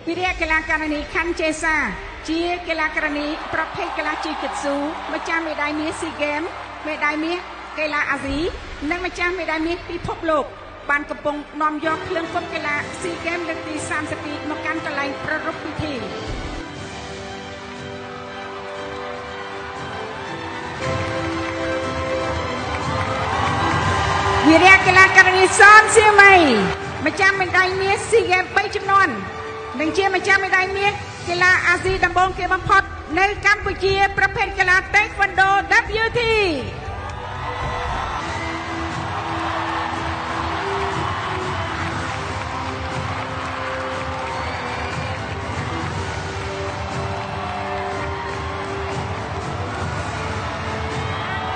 វិរិយកីឡាករនីខាន់ជេសាជាកីឡាករនីប្រភេទកីឡាជីគិតស៊ូម្ចាស់មេដាយមាសស៊ីហ្គេមមេដាយមាសកីឡាអាស៊ីនិងម្ចាស់មេដាយមាសពិភពលោកបានកំពុងនាំយកគ្រឿងគប់កីឡាស៊ីហ្គេមលើកទី32មកកាន់កន្លែងប្រារព្ធពិធីវិរិយកីឡាករនីសនសៀមីម្ចាស់មេដាយមាសស៊ីហ្គេម3ចំនួននិងជាម្ចាស់មេដាយមាសកីឡាអាស៊ីដំបូងគេបំផុតនៅកម្ពុជាប្រភេទកីឡាតេក្វាន់ដូ WT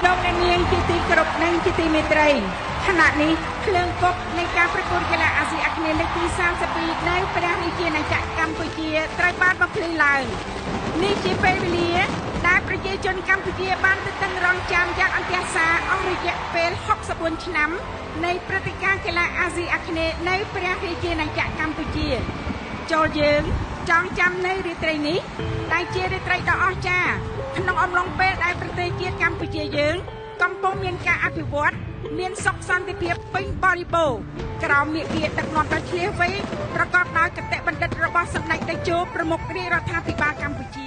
លោកអ្នកនាងជាទីគោរពនិងជាទីមេត្រីខណៈនេះគ្រឿងគប់នៃការប្រកួតកីឡាអាស៊ីអាគ្នេយ៍លើកទី32នៅព្រះរាជាណាចក្រកម្ពុជាត្រូវបានបំភ្លឺឡើងនេះជាពេលវេលាដែលប្រជាជនកម្ពុជាបានទន្ទឹងរង់ចាំយ៉ាងអន្ទះសារអស់រយៈពេល64ឆ្នាំនៃព្រឹត្តិការណ៍កីឡាអាស៊ីអាគ្នេយ៍នៅព្រះរាជាណាចក្រកម្ពុជាចូលយើងចងចាំនៅរាត្រីនេះដែលជារាត្រីដ៏អស្ចារ្យក្នុងអំឡុងពេលដែលប្រទេសជាតិកម្ពុជាយើងកំពុងមានការអភិវឌ្ឍមានសុខសន្តិភាពពេញបរិបូរណ៍ក្រោមមាគ៌ាដឹកនាំដ៏ឈ្លាសវៃប្រកបដោយគតិបណ្ឌិតរបស់សម្ដេចតេជោប្រមុខរាជរដ្ឋាភិបាលកម្ពុជា